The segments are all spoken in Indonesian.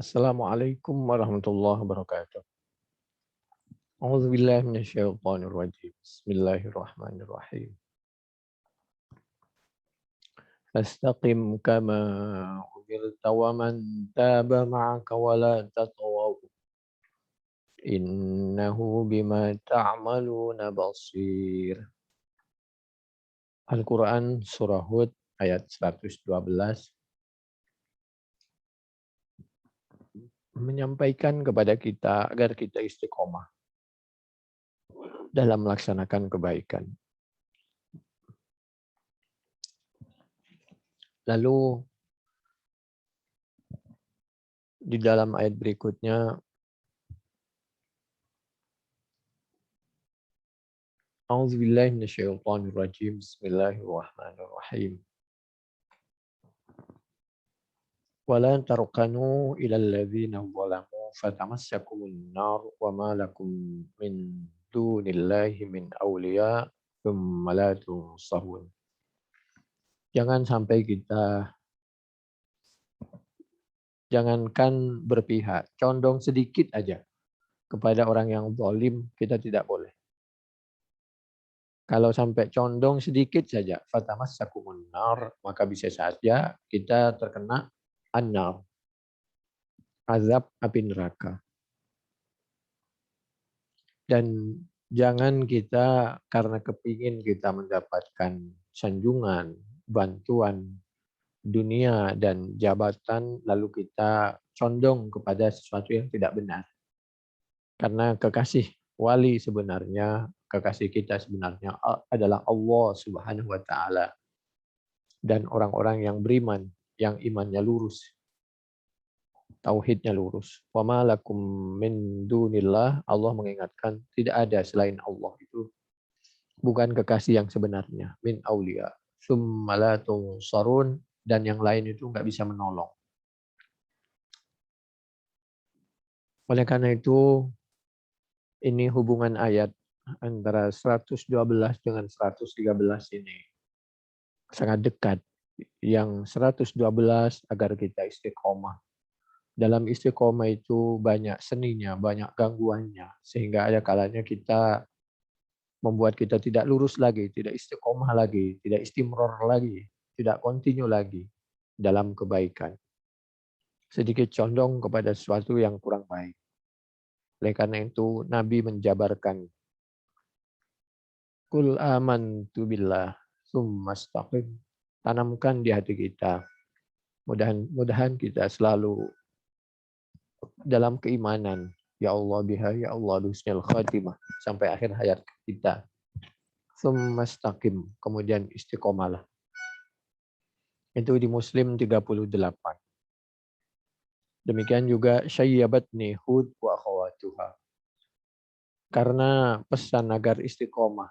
Assalamualaikum warahmatullahi wabarakatuh. A'udzubillahi minasyaitonirrajim. Bismillahirrahmanirrahim. Fastaqim kama umirta wa man taba ma'aka wa la tatghaw. Innahu bima ta'maluna basir. Al-Quran Surah Hud ayat 112 menyampaikan kepada kita agar kita istiqomah dalam melaksanakan kebaikan. Lalu di dalam ayat berikutnya, A'udzubillahi minasyaitonirrajim. Bismillahirrahmanirrahim. Wala tarkanu ilal ladzina zalamu fatamassakumun nar wa ma lakum min dunillahi min awliya tsumma la tunsarun. Jangan sampai kita jangankan berpihak, condong sedikit aja kepada orang yang zalim, kita tidak boleh. Kalau sampai condong sedikit saja, fatamassakumun nar, maka bisa saja kita terkena an-nar, azab api neraka. Dan jangan kita karena kepingin kita mendapatkan sanjungan, bantuan dunia dan jabatan, lalu kita condong kepada sesuatu yang tidak benar. Karena kekasih wali sebenarnya, kekasih kita sebenarnya adalah Allah Subhanahu wa taala dan orang-orang yang beriman, yang imannya lurus, tauhidnya lurus. Wa ma lakum min dunillah, Allah mengingatkan tidak ada selain Allah itu bukan kekasih yang sebenarnya, min aulia. Tsumma la tunsarun, dan yang lain itu nggak bisa menolong. Oleh karena itu, ini hubungan ayat antara 112 dengan 113 ini sangat dekat. Yang 112 agar kita istiqomah. Dalam istiqomah itu banyak seninya, banyak gangguannya. Sehingga ada kalanya kita membuat kita tidak lurus lagi, tidak istiqomah lagi, tidak istimror lagi, tidak kontinu lagi dalam kebaikan. Sedikit condong kepada sesuatu yang kurang baik. Oleh karena itu Nabi menjabarkan, Qul amantu billah tsumma istaqim. Tanamkan di hati kita. Mudah-mudahan kita selalu dalam keimanan. Ya Allah biha, ya Allah husnul khatimah. Sampai akhir hayat kita. Tsumma istaqim. Kemudian istiqomalah. Itu di Muslim 38. Demikian juga syayyabatni Hud wa akhawatuha. Karena pesan agar istiqomah.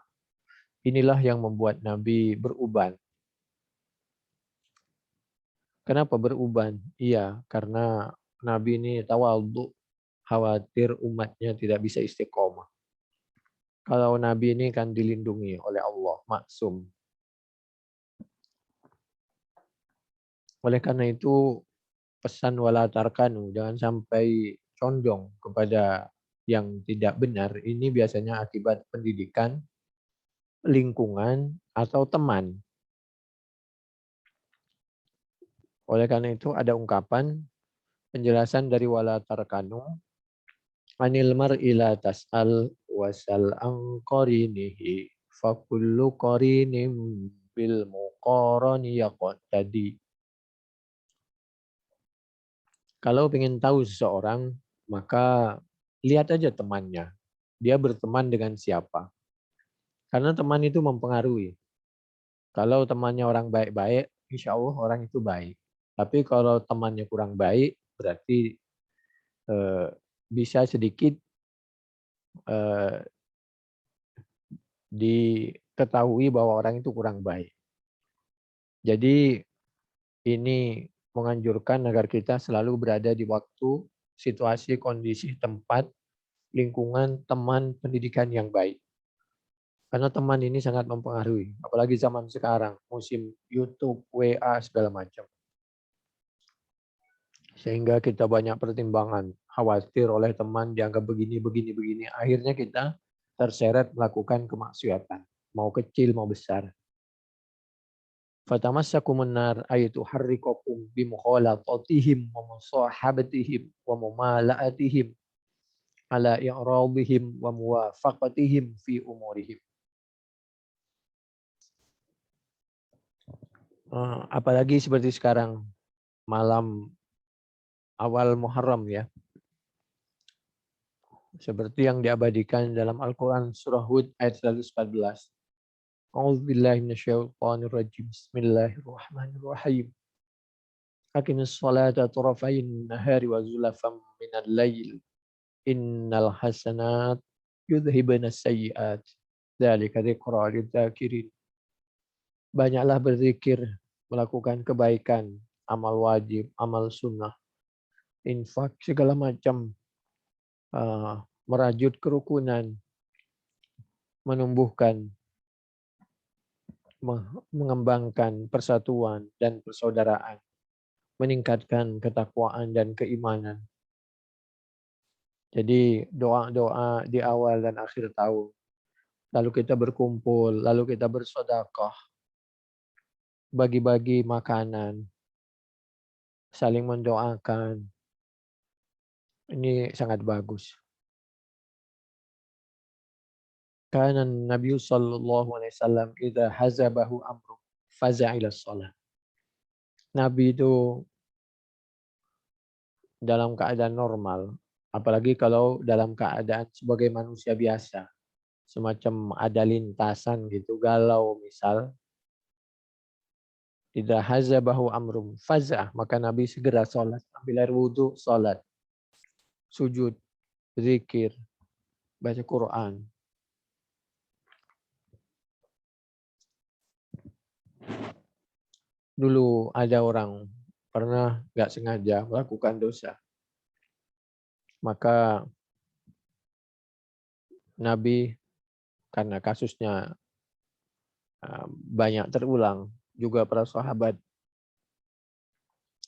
Inilah yang membuat Nabi beruban. Kenapa beruban? Iya, karena Nabi ini tawadhu, khawatir umatnya tidak bisa istiqomah. Kalau Nabi ini kan dilindungi oleh Allah, maksum. Oleh karena itu pesan wala tarkanu, jangan sampai condong kepada yang tidak benar. Ini biasanya akibat pendidikan, lingkungan, atau teman. Oleh karena itu ada ungkapan penjelasan dari wala tarkanu, anil mar'i la tas'al wasal an qarinihi fa kullu qarinin bil muqarani yaqtadi. Kalau ingin tahu seseorang, maka lihat aja temannya. Dia berteman dengan siapa. Karena teman itu mempengaruhi. Kalau temannya orang baik-baik, insya Allah orang itu baik. Tapi kalau temannya kurang baik, berarti bisa sedikit diketahui bahwa orang itu kurang baik. Jadi ini menganjurkan agar kita selalu berada di waktu, situasi, kondisi, tempat, lingkungan, teman, pendidikan yang baik. Karena teman ini sangat mempengaruhi. Apalagi zaman sekarang, musim YouTube, WA, segala macam. Sehingga kita banyak pertimbangan, khawatir oleh teman dianggap begini. Akhirnya kita terseret melakukan kemaksiatan, mau kecil mau besar. Fatamassakumun nar ay tuharrikukum bimukhalathatihim wa musahabatihim wa mumala'atihim ala i'radihim wa muwafaqatihim fi umurihim. Apalagi seperti sekarang malam awal Muharram ya. Seperti yang diabadikan dalam Al-Quran surah Hud ayat 114. A'udzubillahi minasyaitonir rajim. Bismillahirrahmanirrahim. Aqimis sholata tarafayn nahari wa zulafan minal lail. Innal hasanat yudhibna sayyi'at. Dzalika dzikra lidzakirin. Banyaklah berzikir, melakukan kebaikan, amal wajib, amal sunnah, infak, segala macam, merajut kerukunan, menumbuhkan, mengembangkan persatuan dan persaudaraan, meningkatkan ketakwaan dan keimanan. Jadi doa-doa di awal dan akhir tahun, lalu kita berkumpul, lalu kita bersedekah, bagi-bagi makanan, saling mendoakan. Ini sangat bagus. Kana Nabi sallallahu alaihi wasallam idza hazabahu amru faza ila shalah. Nabi itu dalam keadaan normal, apalagi kalau dalam keadaan sebagai manusia biasa, semacam ada lintasan gitu, galau misal, idza hazabahu amrum faza, maka Nabi segera sholat, ambil air wudhu, sholat, sujud, zikir, baca Quran. Dulu ada orang pernah nggak sengaja melakukan dosa. Maka Nabi, karena kasusnya banyak terulang, juga para sahabat,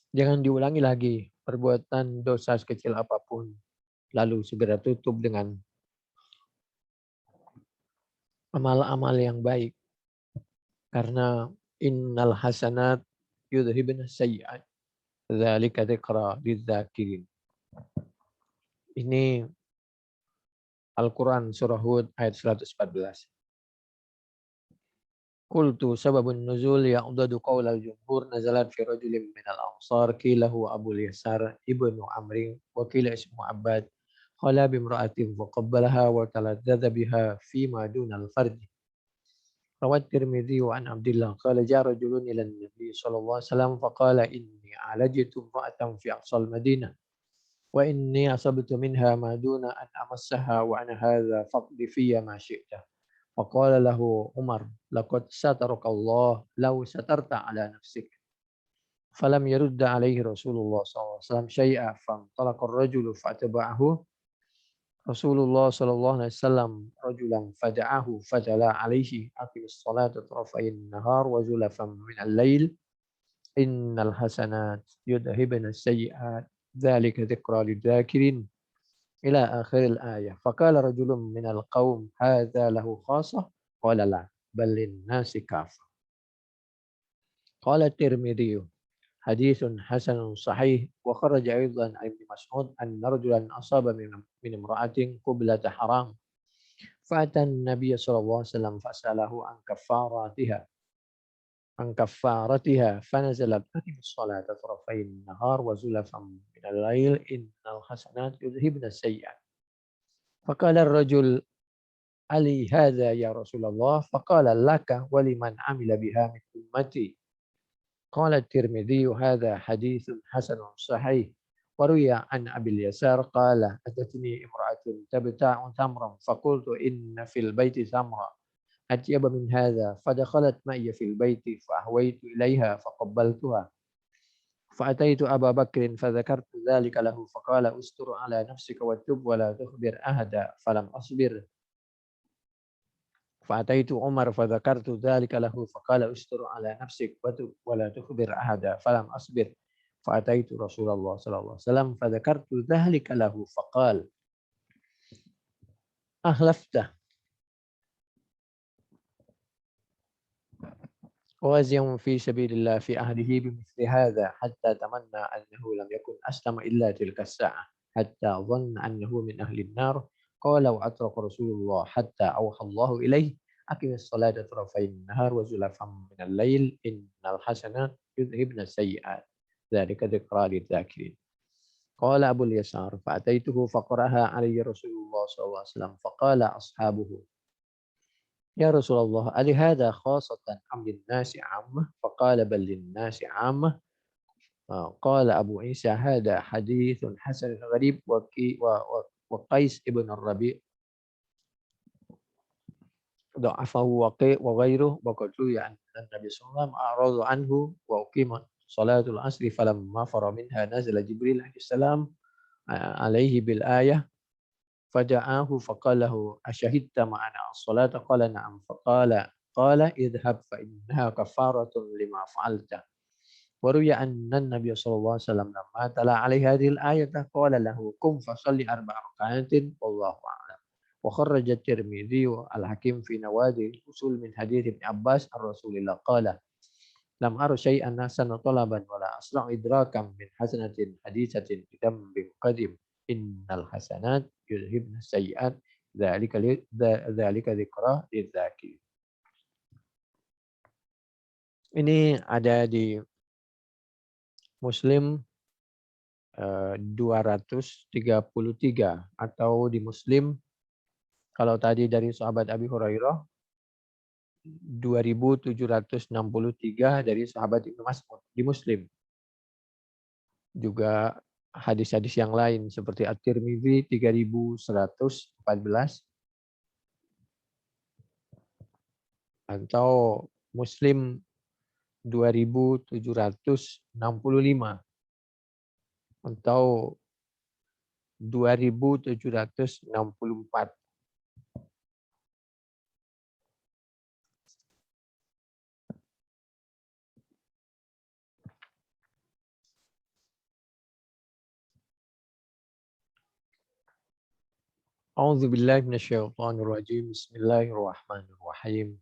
jangan diulangi lagi perbuatan dosa sekecil apapun. Lalu segera tutup dengan amal-amal yang baik. Karena innal hasanat yudhibna sayyi'at. Dzalika dzikra lidzakirin. Ini Al-Quran surah Hud ayat 114. Qultu sababun nuzul ya'udadu qawlal jumhur nazalat fi rajulin minal ansar qila huwa Abul Yasar ibnu Amrin wa qila ismu Abbad qala bimra'atin wa qabbalaha wa taladzadha biha fima dunal farji. Rawat Tirmidzi wa an Abdillah qala ja'a rajulun ila Nabi sallallahu alaihi wasallam faqala inni alajtu ra'atan fi aqsal Madinah wa inni asabtu minha ma duna an amassaha wa ana hadha faqdi fiyya ma syi'ta. Faqala lahu Umar laqad sataraka Allah law satarta ala nafsik. Falam yarudda alaihi Rasulullah sallallahu alaihi wasallam syai'a fantalaqa ar-rajulu fa'taba'ahu Rasulullah sallallahu alaihi wasallam rajulan fada'ahu fajala alaihi aqimis salata tarafayn nahar wa zulafan minal lail innal hasanat yudhibna sayyi'at dzalika dzikra lidzakirin ila akhiril ayah. Faqala rajulun minal qaum hadza lahu khassah qala la bal linnasi kafah. Qala Tirmidzi haditsun hasanun sahih wa kharaja aidan an Ibnu Mas'ud anna rajulan asaba min imra'atin qiblata haram fa'atan Nabiy sallallahu alaihi wasallam fas'alahu an kaffaratiha fanazalat aqimis salata tarafayn nahar wa zulafan minal lail innal hasanat yudhibna sayyi'at. Faqala ar-rajul ali hadza ya Rasulullah faqala laka wa liman amila biha min ummati. قال الترمذي هذا حديث حسن صحيح وروي عن أبي اليسار قال أتتني امرأة تبتاع تمرا فقلت إن في البيت تمرا أطيب من هذا فدخلت معي في البيت فأهويت إليها فقبلتها فأتيت أبا بكر فذكرت ذلك له فقال استر على نفسك وتب ولا تخبر أحدا فلم أصبر فأتيت عمر فذكرت ذلك له فقال استر على نفسك وتب ولا تخبر أحدا فلم أصبر فأتيت رسول الله صلى الله عليه وسلم فذكرت ذلك له فقال أخلفته وازيا في سبيل الله في أهله بمثل هذا حتى تمنى أنه لم يكن أسلم إلا تلك الساعة حتى ظن أنه من أهل النار قال وأترك رسول الله حتى أوحى الله إليه أقم الصلاة طرفي النهار وزلفا من الليل إن الحسنات يذهبن السيئات ذلك ذكرى للذاكرين قال أبو اليسار فأتيته فقرأها علي رسول الله صلى الله عليه وسلم فقال أصحابه يا رسول الله ألهذا خاصة أم للناس عامة فقال بل للناس عامة قال أبو عيسى هذا حديث حسن غريب وقيس ابن الربيع ضعفه وغيره وقد روي أن النبي صلى الله عليه وسلم أعرض عنه وأقيمت صلاة العصر فلما فر منها نزل جبريل عليه السلام عليه بالآية فدعاه فقال له أشهدت معنا الصلاة قال نعم قال اذهب فإنها كفارة لما فعلت وروي أن النبي صلى الله عليه وسلم لما تلا عليه هذه الآية قال له قم فصلي 4 ركعات والله أعلم وخرج الترمذي والحكيم في نوادي الأصول من حديث ابن عباس عن رسول الله قال لم أر شيئا أحسن طلبا ولا أسرع إدراكا من حسنة حديثة بذنب قديم إن الحسنات يذهبن السيئات ذلك ذكرى للذاكرين. Ini ada di Muslim 233 atau di Muslim kalau tadi dari sahabat Abi Hurairah 2763 dari sahabat Ibnu Mas'ud di Muslim. Juga hadis-hadis yang lain seperti At-Tirmidzi 3114 atau Muslim 2765 atau 2764. A'udzu billahi minasyaitonir rajim. Bismillahirrahmanirrahim.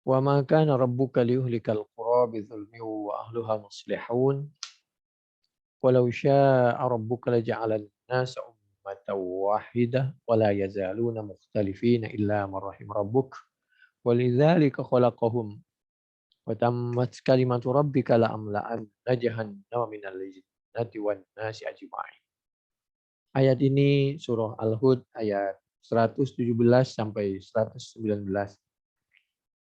Wa ma kana rabbuka liyuhlikal qura bidzulmin wa ahliha muslihun. Walau syaa rabbuka laja'alan nasa ummatan wahidah wa la yazaluna mukhtalifina illa man rahim rabbuk. Walidzalika khalaqahum wa tammat kalimatu rabbika la amla'anna jahannama minal jinnati wan nasi ajma'in. Ayat ini surah Al-Hud ayat 117 sampai 119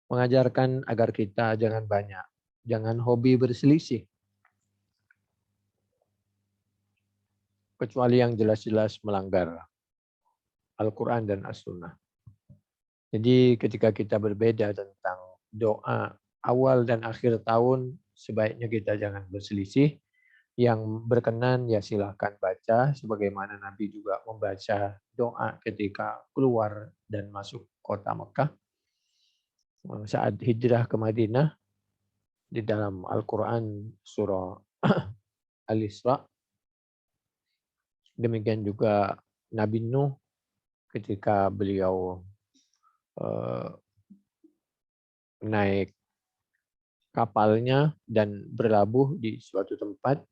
mengajarkan agar kita jangan hobi berselisih kecuali yang jelas-jelas melanggar Al-Quran dan As-Sunnah. Jadi ketika kita berbeda tentang doa awal dan akhir tahun, sebaiknya kita jangan berselisih. Yang berkenan ya silahkan baca, sebagaimana Nabi juga membaca doa ketika keluar dan masuk kota Mekah. Saat hijrah ke Madinah, di dalam Al-Quran surah Al-Isra. Demikian juga Nabi Nuh ketika beliau naik kapalnya dan berlabuh di suatu tempat.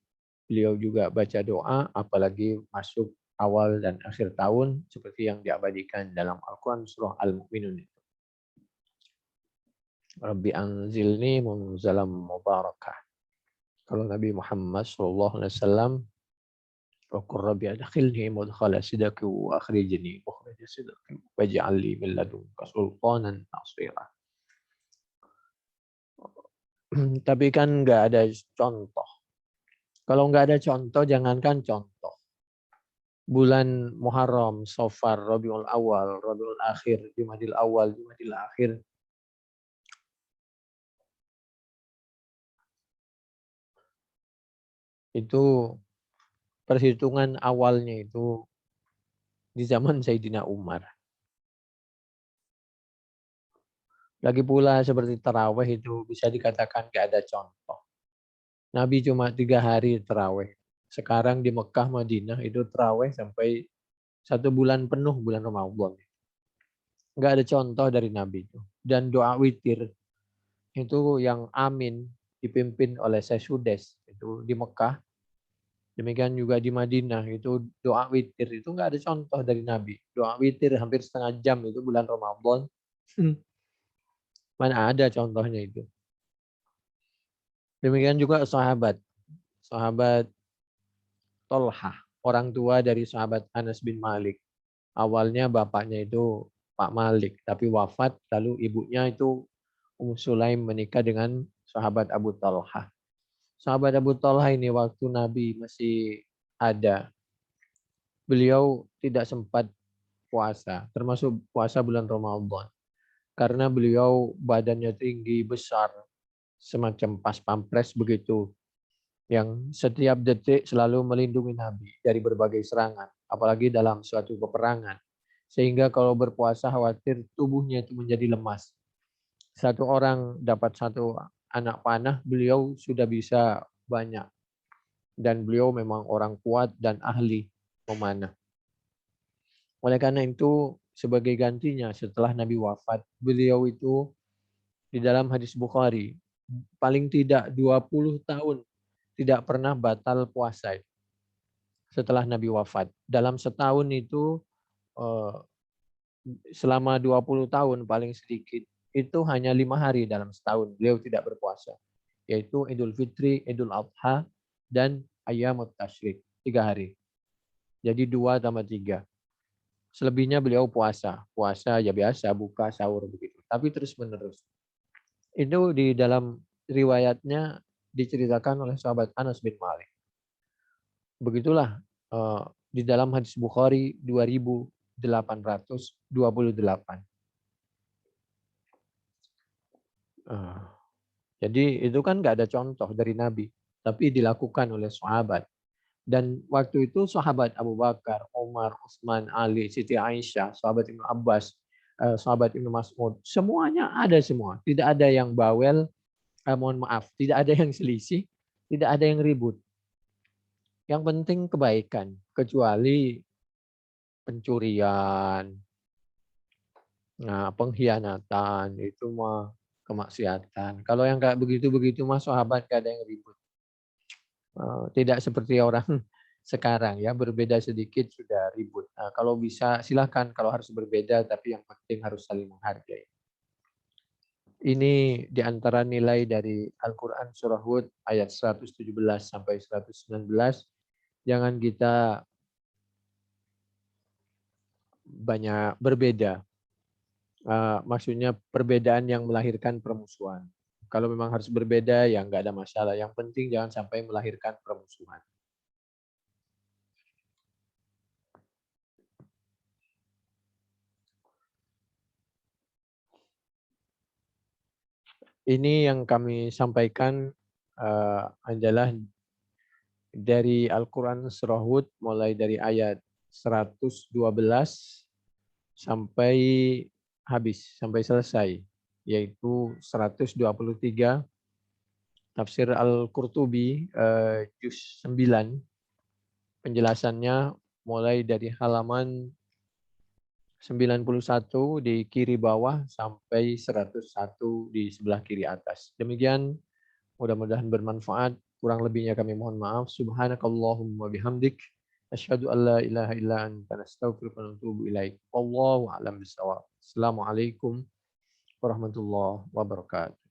Beliau juga baca doa, apalagi masuk awal dan akhir tahun, seperti yang diabadikan dalam Al-Quran surah Al-Mu'minun. Rabbi anzilni munzalam mubarakah. Kalau Nabi Muhammad SAW, Waqur Rabbi adkhilni mudkhala sidqi wa akhrijni mukhraja sidqi waj'al li min ladunka sultanan nasira. Tapi kan nggak ada contoh. Kalau nggak ada contoh, jangankan contoh. Bulan Muharram, Safar, Rabiul Awal, Rabiul Akhir, Jumadil Awal, Jumadil Akhir. Itu perhitungan awalnya itu di zaman Sayyidina Umar. Lagi pula seperti taraweh itu bisa dikatakan nggak ada contoh. Nabi cuma 3 hari taraweh. Sekarang di Mekah, Madinah itu taraweh sampai 1 bulan penuh bulan Ramadan. Nggak ada contoh dari Nabi itu. Dan doa witir itu yang amin dipimpin oleh Syekh Sudes itu di Mekah. Demikian juga di Madinah itu doa witir itu nggak ada contoh dari Nabi. Doa witir hampir setengah jam itu bulan Ramadan. Mana ada contohnya itu. Demikian juga sahabat. Sahabat Tolhah, orang tua dari sahabat Anas bin Malik. Awalnya bapaknya itu Pak Malik, tapi wafat, lalu ibunya itu Sulaim menikah dengan sahabat Abu Talhah. Sahabat Abu Talhah ini waktu Nabi masih ada, beliau tidak sempat puasa, termasuk puasa bulan Ramadan. Karena beliau badannya tinggi, besar, semacam pas pampres begitu, yang setiap detik selalu melindungi Nabi dari berbagai serangan, apalagi dalam suatu peperangan. Sehingga kalau berpuasa khawatir tubuhnya itu menjadi lemas. Satu orang dapat 1 anak panah, beliau sudah bisa banyak. Dan beliau memang orang kuat dan ahli memanah. Oleh karena itu, sebagai gantinya setelah Nabi wafat, beliau itu di dalam hadis Bukhari, paling tidak 20 tahun tidak pernah batal puasa setelah Nabi wafat. Dalam setahun itu, selama 20 tahun paling sedikit, itu hanya 5 hari dalam setahun beliau tidak berpuasa. Yaitu Idul Fitri, Idul Adha, dan Ayyamut Tasyrik. 3 hari. Jadi 2 tambah 3. Selebihnya beliau puasa. Puasa ya biasa, buka, sahur begitu. Tapi terus menerus. Itu di dalam riwayatnya diceritakan oleh sahabat Anas bin Malik. Begitulah di dalam hadis Bukhari 2828. Jadi itu kan nggak ada contoh dari Nabi, tapi dilakukan oleh sahabat. Dan waktu itu sahabat Abu Bakar, Umar, Utsman, Ali, Siti Aisyah, sahabat Ibnu Abbas, sahabat Ibnu Mas'ud, semuanya ada semua. Tidak ada yang bawel, mohon maaf, tidak ada yang selisih, tidak ada yang ribut. Yang penting kebaikan, kecuali pencurian, pengkhianatan, itu mah kemaksiatan. Kalau yang kayak begitu-begitu mah sahabat gak ada yang ribut. Tidak seperti orang sekarang ya, berbeda sedikit sudah ribut. Kalau bisa silahkan, kalau harus berbeda, tapi yang penting harus saling menghargai. Ini diantara nilai dari Al-Quran Surah Hud ayat 117 sampai 119. Jangan kita banyak berbeda. Maksudnya perbedaan yang melahirkan permusuhan. Kalau memang harus berbeda, ya nggak ada masalah. Yang penting jangan sampai melahirkan permusuhan. Ini yang kami sampaikan adalah dari Al-Quran Surah Hud, mulai dari ayat 112 sampai habis, sampai selesai, yaitu 123. Tafsir Al-Qurtubi juz 9, penjelasannya mulai dari halaman 91 di kiri bawah sampai 101 di sebelah kiri atas. Demikian, mudah-mudahan bermanfaat. Kurang lebihnya kami mohon maaf. Subhanakallahumma bihamdik. Asyhadu an la ilaha illa anta nastaghfiruka wa natubu ilaik. Wallahu a'lam bishawab. Assalamualaikum warahmatullahi wabarakatuh.